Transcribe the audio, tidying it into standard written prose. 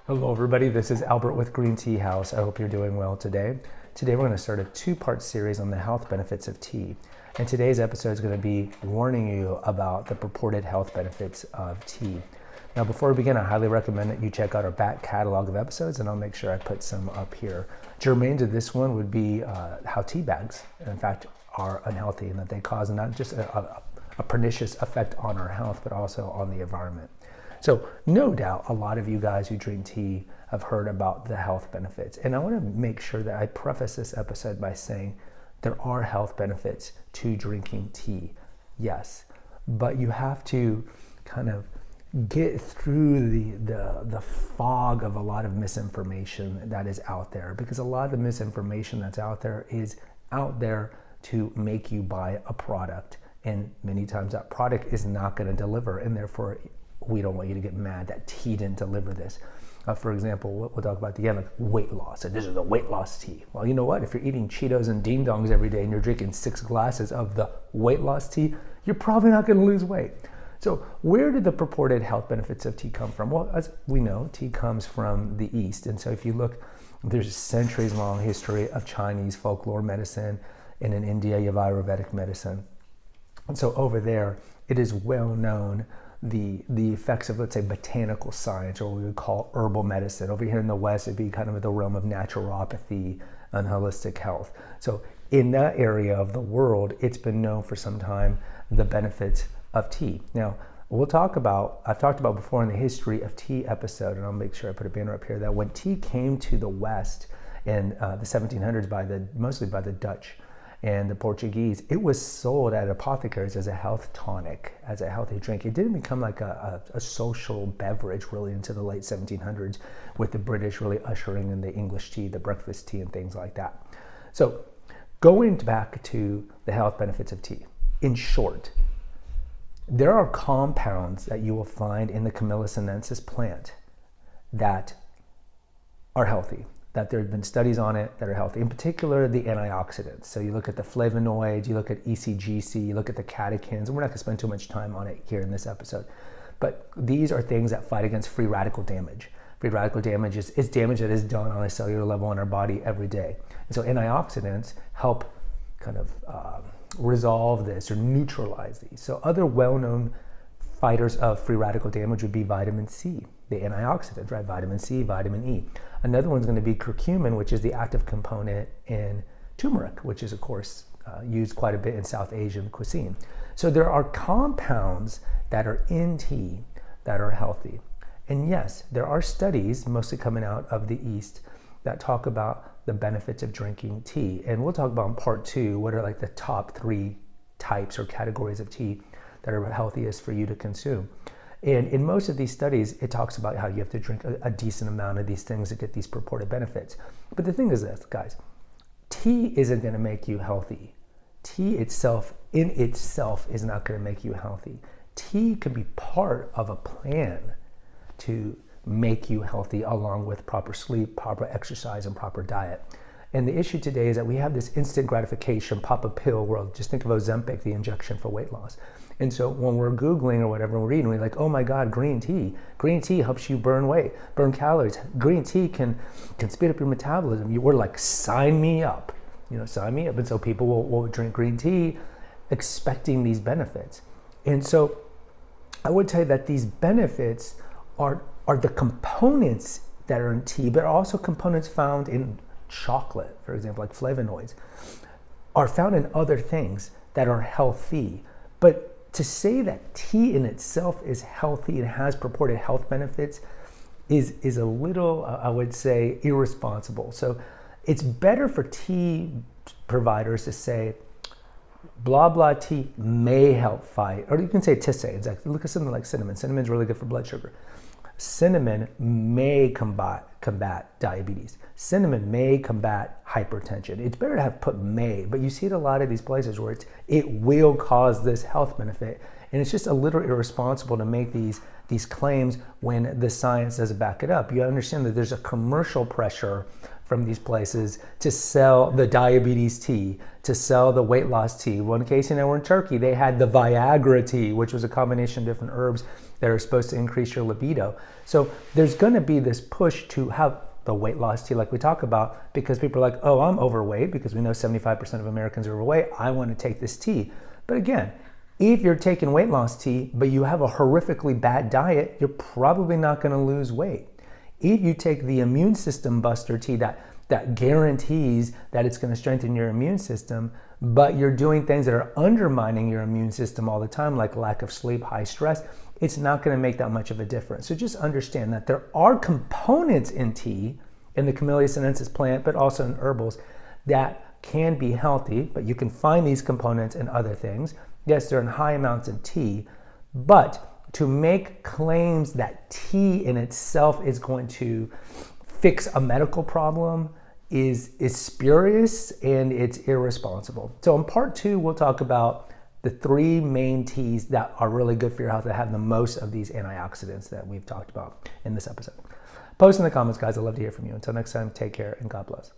Hello everybody, this is Albert with Green Tea House. I hope you're doing well today. Today we're going to start a two-part series on the health benefits of tea. And today's episode is going to be warning you about the purported health benefits of tea. Now before we begin, I highly recommend that you check out our back catalog of episodes, and I'll make sure I put some up here. Germane to this one would be how tea bags, in fact, are unhealthy and that they cause not just a pernicious effect on our health, but also on the environment. So no doubt a lot of you guys who drink tea have heard about the health benefits. And I want to make sure that I preface this episode by saying there are health benefits to drinking tea, yes. But you have to kind of get through the fog of a lot of misinformation that is out there, because a lot of the misinformation that's out there is out there to make you buy a product. And many times that product is not going to deliver, and therefore we don't want you to get mad that tea didn't deliver this. For example, we'll talk about again, like weight loss. And this is a weight loss tea. Well, you know what? If you're eating Cheetos and Ding Dongs every day and you're drinking 6 glasses of the weight loss tea, you're probably not going to lose weight. So where did the purported health benefits of tea come from? Well, as we know, tea comes from the East. And so if you look, there's a centuries-long history of Chinese folklore medicine, and in India, you have Ayurvedic medicine. And so over there, it is well known the effects of, let's say, botanical science, or what we would call herbal medicine. Over here in the West, it'd be kind of the realm of naturopathy and holistic health. So in that area of the world, it's been known for some time the benefits of tea. Now, I've talked about before in the history of tea episode, and I'll make sure I put a banner up here, that when tea came to the West in the 1700s mostly by the Dutch and the Portuguese, it was sold at apothecaries as a health tonic, as a healthy drink. It didn't become like a social beverage really into the late 1700s, with the British really ushering in the English tea, the breakfast tea, and things like that. So going back to the health benefits of tea, in short, there are compounds that you will find in the Camellia sinensis plant that are healthy, that there have been studies on it that are healthy, in particular the antioxidants. So you look at the flavonoids, you look at ECGC, you look at the catechins, and we're not going to spend too much time on it here in this episode. But these are things that fight against free radical damage. Free radical damage is damage that is done on a cellular level in our body every day. And so antioxidants help kind of resolve this or neutralize these. So other well-known fighters of free radical damage would be vitamin C, the antioxidant, right? Vitamin C, vitamin E. Another one's going to be curcumin, which is the active component in turmeric, which is, of course, used quite a bit in South Asian cuisine. So there are compounds that are in tea that are healthy. And yes, there are studies, mostly coming out of the East, that talk about the benefits of drinking tea. And we'll talk about in part 2, what are like the top 3 types or categories of tea that are healthiest for you to consume. And in most of these studies, it talks about how you have to drink a decent amount of these things to get these purported benefits. But the thing is this, guys, tea isn't going to make you healthy. Tea itself, in itself, is not going to make you healthy. Tea can be part of a plan to make you healthy, along with proper sleep, proper exercise, and proper diet. And the issue today is that we have this instant gratification, pop a pill world. Just think of Ozempic, the injection for weight loss. And so when we're Googling or whatever we're reading, we're like, oh my God, green tea. Green tea helps you burn weight, burn calories. Green tea can speed up your metabolism. We're like, sign me up, sign me up. And so people will drink green tea expecting these benefits. And so I would tell you that these benefits are the components that are in tea, but also components found in chocolate, for example, like flavonoids, are found in other things that are healthy. But to say that tea in itself is healthy and has purported health benefits is a little, I would say, irresponsible. So it's better for tea providers to say, blah, blah tea may help fight, or you can say tisane. Like, look at something like cinnamon. Cinnamon is really good for blood sugar. Cinnamon may combat diabetes. Cinnamon may combat hypertension. It's better to have put may, but you see it a lot of these places where it will cause this health benefit. And it's just a little irresponsible to make these claims when the science doesn't back it up. You understand that there's a commercial pressure from these places to sell the diabetes tea, to sell the weight loss tea. Well, in case you know, we're in Turkey, they had the Viagra tea, which was a combination of different herbs that are supposed to increase your libido. So there's going to be this push to have the weight loss tea like we talk about, because people are like, oh, I'm overweight, because we know 75% of Americans are overweight. I want to take this tea. But again, if you're taking weight loss tea, but you have a horrifically bad diet, you're probably not going to lose weight. If you take the immune system buster tea that guarantees that it's going to strengthen your immune system, but you're doing things that are undermining your immune system all the time, like lack of sleep, high stress, it's not going to make that much of a difference. So just understand that there are components in tea, in the Camellia sinensis plant, but also in herbals, that can be healthy, but you can find these components in other things. Yes, they're in high amounts in tea, but to make claims that tea in itself is going to fix a medical problem is spurious, and it's irresponsible. So in part 2, we'll talk about the 3 main teas that are really good for your health, that have the most of these antioxidants that we've talked about in this episode. Post in the comments, guys. I'd love to hear from you. Until next time, take care and God bless.